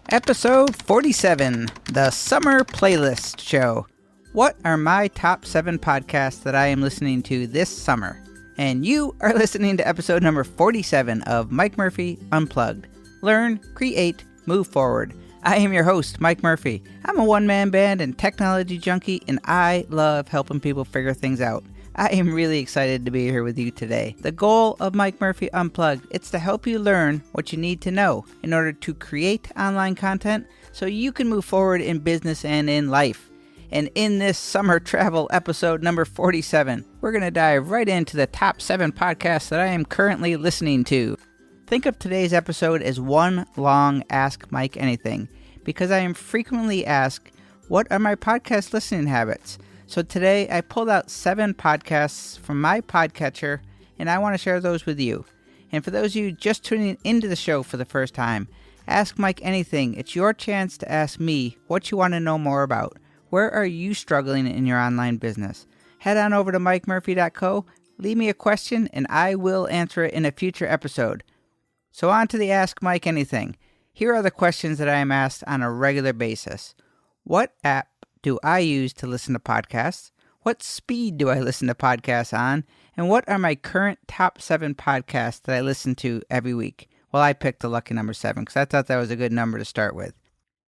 Episode 47, the Summer Playlist Show. What are my top 7 podcasts that I am listening to this summer? And you are listening to episode number 47 of Mike Murphy Unplugged. Learn, create, move forward. I am your host, Mike Murphy. I'm a one-man band and technology junkie, and I love helping people figure things out. I am really excited to be here with you today. The goal of Mike Murphy Unplugged is to help you learn what you need to know in order to create online content so you can move forward in business and in life. And in this summer travel episode number 47, we're going to dive right into the top 7 podcasts that I am currently listening to. Think of today's episode as one long Ask Mike Anything, because I am frequently asked, what are my podcast listening habits? So today I pulled out 7 podcasts from my podcatcher, and I want to share those with you. And for those of you just tuning into the show for the first time, Ask Mike Anything. It's your chance to ask me what you want to know more about. Where are you struggling in your online business? Head on over to mikemurphy.co, leave me a question, and I will answer it in a future episode. So on to the Ask Mike Anything. Here are the questions that I am asked on a regular basis. What app do I use to listen to podcasts? What speed do I listen to podcasts on? And what are my current top 7 podcasts that I listen to every week? Well, I picked the lucky number 7 because I thought that was a good number to start with.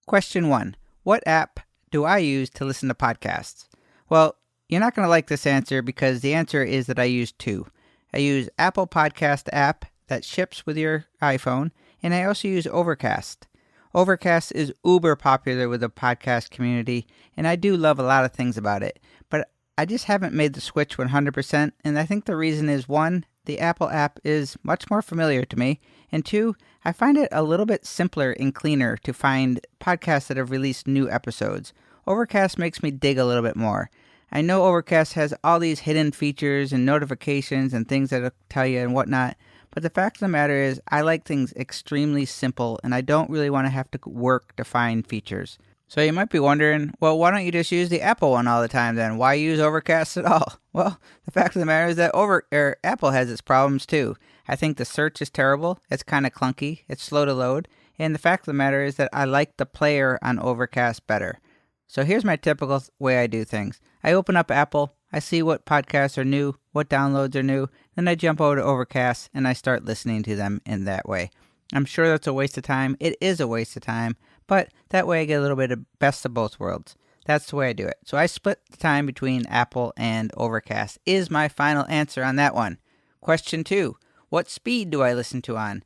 Question 1. What app do I use to listen to podcasts? Well, you're not going to like this answer because the answer is that I use 2. I use Apple Podcast app that ships with your iPhone, and I also use Overcast. Overcast is uber popular with the podcast community, and I do love a lot of things about it, but I just haven't made the switch 100%, and I think the reason is 1, the Apple app is much more familiar to me, and 2, I find it a little bit simpler and cleaner to find podcasts that have released new episodes. Overcast makes me dig a little bit more. I know Overcast has all these hidden features and notifications and things that'll tell you and whatnot, but the fact of the matter is, I like things extremely simple, and I don't really want to have to work to find features. So you might be wondering, well, why don't you just use the Apple one all the time then? Why use Overcast at all? Well, the fact of the matter is that Apple has its problems too. I think the search is terrible. It's kind of clunky. It's slow to load. And the fact of the matter is that I like the player on Overcast better. So here's my typical way I do things. I open up Apple. I see what podcasts are new, what downloads are new, then I jump over to Overcast and I start listening to them in that way. I'm sure that's a waste of time. It is a waste of time, but that way I get a little bit of best of both worlds. That's the way I do it. So I split the time between Apple and Overcast is my final answer on that one. Question 2, what speed do I listen to on?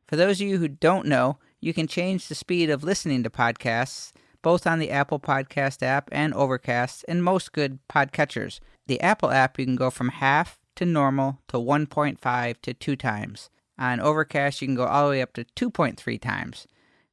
For those of you who don't know, you can change the speed of listening to podcasts both on the Apple Podcast app and Overcast and most good podcatchers. The Apple app, you can go from half to normal to 1.5 to 2 times. On Overcast, you can go all the way up to 2.3 times.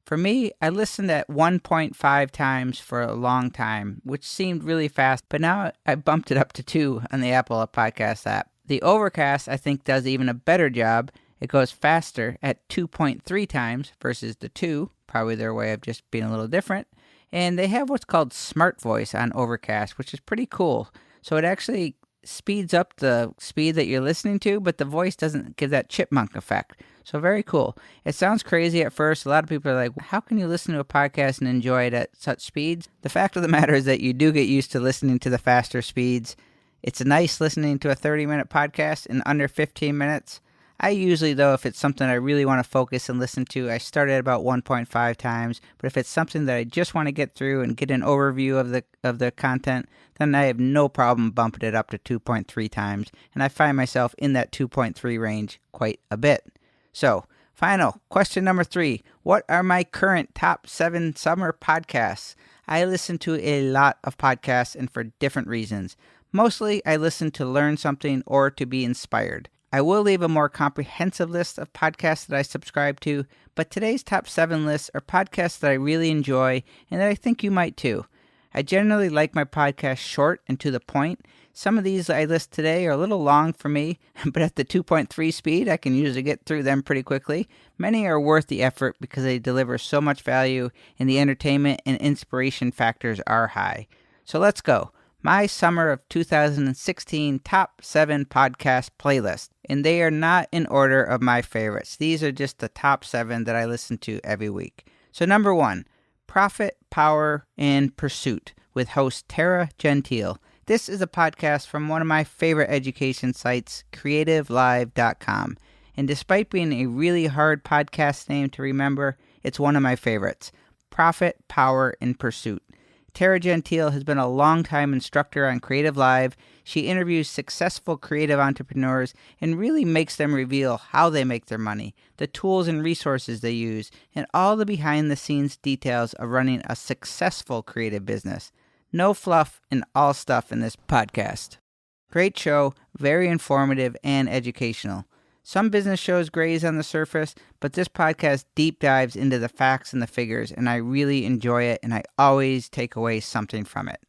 For me, I listened at 1.5 times for a long time, which seemed really fast, but now I bumped it up to 2 on the Apple Podcast app. The Overcast, I think, does even a better job. It goes faster at 2.3 times versus the 2, probably their way of just being a little different. And they have what's called Smart Voice on Overcast, which is pretty cool. So it actually speeds up the speed that you're listening to, but the voice doesn't give that chipmunk effect. So very cool. It sounds crazy at first. A lot of people are like, how can you listen to a podcast and enjoy it at such speeds? The fact of the matter is that you do get used to listening to the faster speeds. It's nice listening to a 30-minute podcast in under 15 minutes. I usually, though, if it's something I really want to focus and listen to, I start at about 1.5 times. But if it's something that I just want to get through and get an overview of the content, then I have no problem bumping it up to 2.3 times. And I find myself in that 2.3 range quite a bit. So, final, question number 3. What are my current top 7 summer podcasts? I listen to a lot of podcasts and for different reasons. Mostly, I listen to learn something or to be inspired. I will leave a more comprehensive list of podcasts that I subscribe to, but today's top 7 lists are podcasts that I really enjoy and that I think you might too. I generally like my podcasts short and to the point. Some of these I list today are a little long for me, but at the 2.3 speed, I can usually get through them pretty quickly. Many are worth the effort because they deliver so much value and the entertainment and inspiration factors are high. So let's go. My summer of 2016 top 7 podcast playlist. And they are not in order of my favorites. These are just the top 7 that I listen to every week. So number 1, Profit, Power, and Pursuit with host Tara Gentile. This is a podcast from one of my favorite education sites, creativelive.com. And despite being a really hard podcast name to remember, it's one of my favorites. Profit, Power, and Pursuit. Tara Gentile has been a long-time instructor on Creative Live. She interviews successful creative entrepreneurs and really makes them reveal how they make their money, the tools and resources they use, and all the behind-the-scenes details of running a successful creative business. No fluff and all stuff in this podcast. Great show, very informative and educational. Some business shows graze on the surface, but this podcast deep dives into the facts and the figures, and I really enjoy it, and I always take away something from it.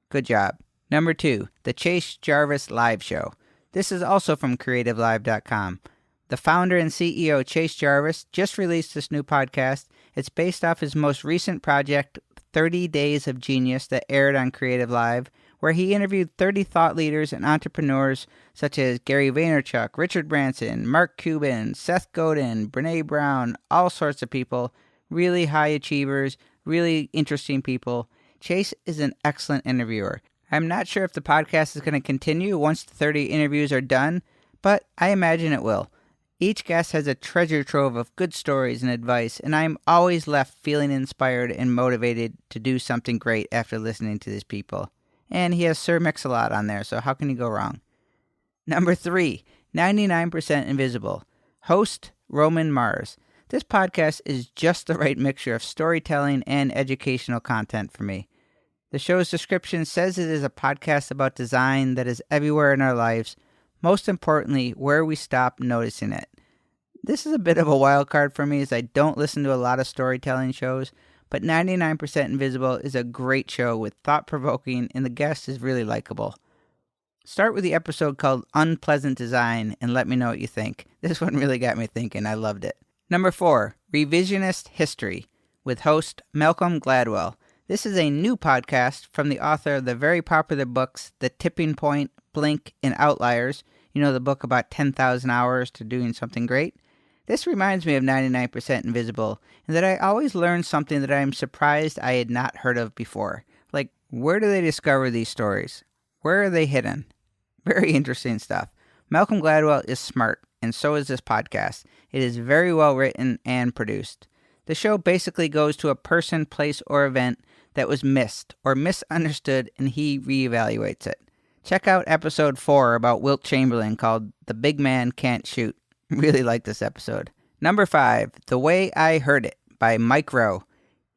Good job. Number 2, the Chase Jarvis Live Show. This is also from creativelive.com. The founder and CEO, Chase Jarvis, just released this new podcast. It's based off his most recent project, 30 Days of Genius, that aired on Creative Live, where he interviewed 30 thought leaders and entrepreneurs such as Gary Vaynerchuk, Richard Branson, Mark Cuban, Seth Godin, Brené Brown, all sorts of people, really high achievers, really interesting people. Chase is an excellent interviewer. I'm not sure if the podcast is going to continue once the 30 interviews are done, but I imagine it will. Each guest has a treasure trove of good stories and advice, and I'm always left feeling inspired and motivated to do something great after listening to these people. And he has Sir Mix-a-Lot on there, so how can you go wrong? Number 3, 99% Invisible. Host, Roman Mars. This podcast is just the right mixture of storytelling and educational content for me. The show's description says it is a podcast about design that is everywhere in our lives, most importantly, where we stop noticing it. This is a bit of a wild card for me as I don't listen to a lot of storytelling shows, but 99% Invisible is a great show with thought-provoking, and the guest is really likable. Start with the episode called Unpleasant Design and let me know what you think. This one really got me thinking. I loved it. Number 4, Revisionist History with host Malcolm Gladwell. This is a new podcast from the author of the very popular books The Tipping Point, Blink, and Outliers. You know, the book about 10,000 hours to doing something great? This reminds me of 99% Invisible, and that I always learn something that I am surprised I had not heard of before. Like, where do they discover these stories? Where are they hidden? Very interesting stuff. Malcolm Gladwell is smart, and so is this podcast. It is very well written and produced. The show basically goes to a person, place, or event that was missed or misunderstood, and he reevaluates it. Check out episode 4 about Wilt Chamberlain called The Big Man Can't Shoot. Really like this episode. Number 5, The Way I Heard It by Mike Rowe.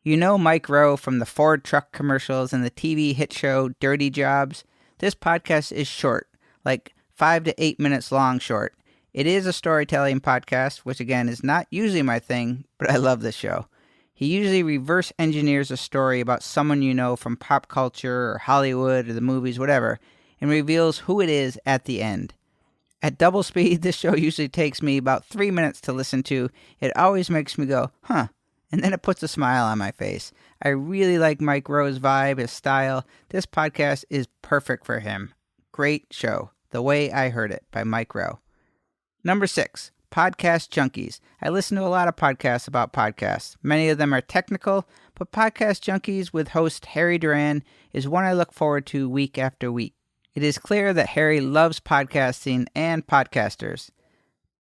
You know Mike Rowe from the Ford truck commercials and the TV hit show Dirty Jobs. This podcast is short, like 5 to 8 minutes long short. It is a storytelling podcast, which again is not usually my thing, but I love this show. He usually reverse engineers a story about someone you know from pop culture or Hollywood or the movies, whatever, and reveals who it is at the end. At double speed, this show usually takes me about 3 minutes to listen to. It always makes me go, huh, and then it puts a smile on my face. I really like Mike Rowe's vibe, his style. This podcast is perfect for him. Great show. The Way I Heard It by Mike Rowe. Number 6, Podcast Junkies. I listen to a lot of podcasts about podcasts. Many of them are technical, but Podcast Junkies with host Harry Duran is one I look forward to week after week. It is clear that Harry loves podcasting and podcasters.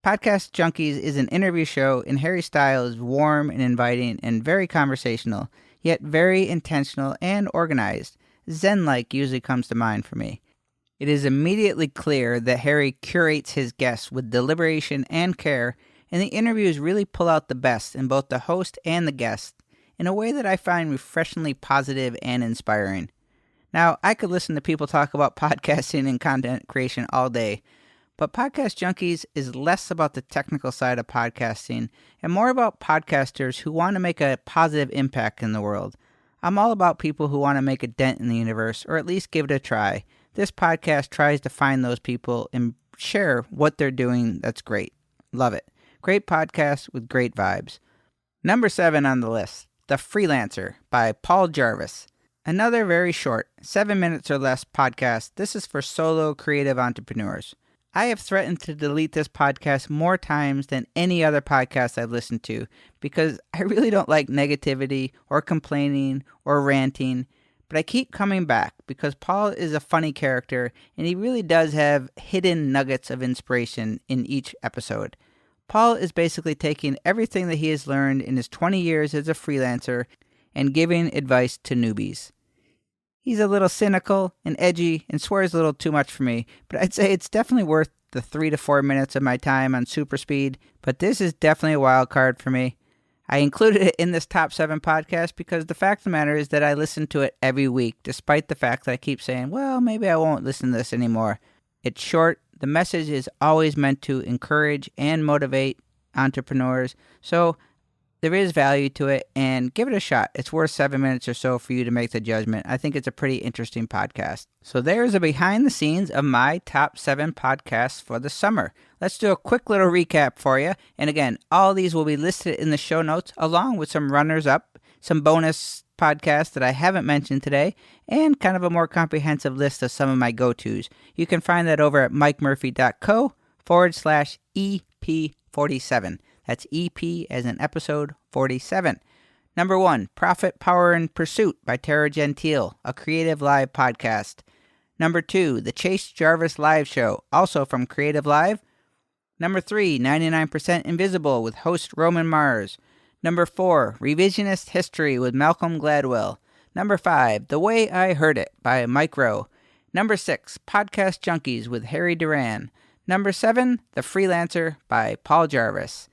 Podcast Junkies is an interview show, and Harry's style is warm and inviting and very conversational, yet very intentional and organized. Zen-like usually comes to mind for me. It is immediately clear that Harry curates his guests with deliberation and care, and the interviews really pull out the best in both the host and the guest in a way that I find refreshingly positive and inspiring. Now, I could listen to people talk about podcasting and content creation all day, but Podcast Junkies is less about the technical side of podcasting and more about podcasters who want to make a positive impact in the world. I'm all about people who want to make a dent in the universe, or at least give it a try. This podcast tries to find those people and share what they're doing that's great. Love it. Great podcast with great vibes. Number 7 on the list, The Freelancer by Paul Jarvis. Another very short, 7 minutes or less podcast. This is for solo creative entrepreneurs. I have threatened to delete this podcast more times than any other podcast I've listened to because I really don't like negativity or complaining or ranting, but I keep coming back because Paul is a funny character and he really does have hidden nuggets of inspiration in each episode. Paul is basically taking everything that he has learned in his 20 years as a freelancer and giving advice to newbies. He's a little cynical and edgy and swears a little too much for me, but I'd say it's definitely worth the 3 to 4 minutes of my time on super speed, but this is definitely a wild card for me. I included it in this top 7 podcast because the fact of the matter is that I listen to it every week, despite the fact that I keep saying, well, maybe I won't listen to this anymore. It's short. The message is always meant to encourage and motivate entrepreneurs, so there is value to it, and give it a shot. It's worth 7 minutes or so for you to make the judgment. I think it's a pretty interesting podcast. So there's a behind the scenes of my top 7 podcasts for the summer. Let's do a quick little recap for you. And again, all these will be listed in the show notes, along with some runners-up, some bonus podcasts that I haven't mentioned today, and kind of a more comprehensive list of some of my go-tos. You can find that over at mikemurphy.co/EP47. That's EP as in episode 47. Number 1, Profit, Power, and Pursuit by Tara Gentile, a Creative Live podcast. Number 2, The Chase Jarvis Live Show, also from Creative Live. Number 3, 99% Invisible with host Roman Mars. Number 4, Revisionist History with Malcolm Gladwell. Number 5, The Way I Heard It by Mike Rowe. Number 6, Podcast Junkies with Harry Duran. Number 7, The Freelancer by Paul Jarvis.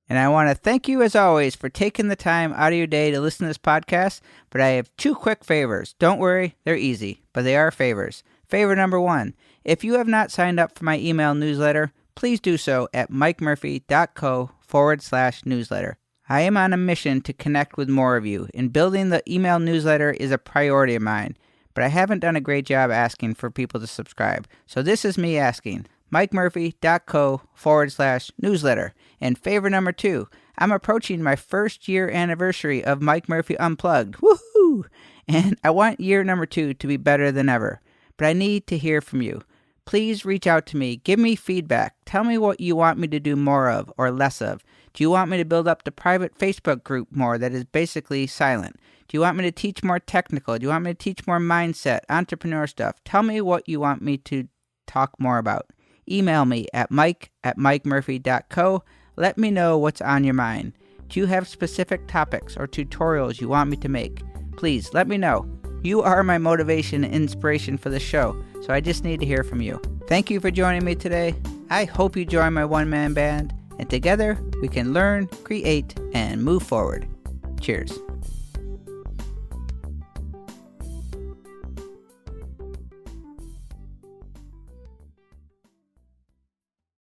And I want to thank you, as always, for taking the time out of your day to listen to this podcast. But I have 2 quick favors. Don't worry, they're easy, but they are favors. Favor number 1, if you have not signed up for my email newsletter, please do so at mikemurphy.co/newsletter. I am on a mission to connect with more of you, and building the email newsletter is a priority of mine. But I haven't done a great job asking for people to subscribe. So this is me asking. mikemurphy.co/newsletter. And favor number 2, I'm approaching my 1st year anniversary of Mike Murphy Unplugged. Woohoo! And I want year number 2 to be better than ever. But I need to hear from you. Please reach out to me. Give me feedback. Tell me what you want me to do more of or less of. Do you want me to build up the private Facebook group more that is basically silent? Do you want me to teach more technical? Do you want me to teach more mindset, entrepreneur stuff? Tell me what you want me to talk more about. Email me at mike@mikemurphy.co. Let me know what's on your mind. Do you have specific topics or tutorials you want me to make? Please let me know. You are my motivation and inspiration for the show, so I just need to hear from you. Thank you for joining me today. I hope you join my one-man band, and together we can learn, create, and move forward. Cheers.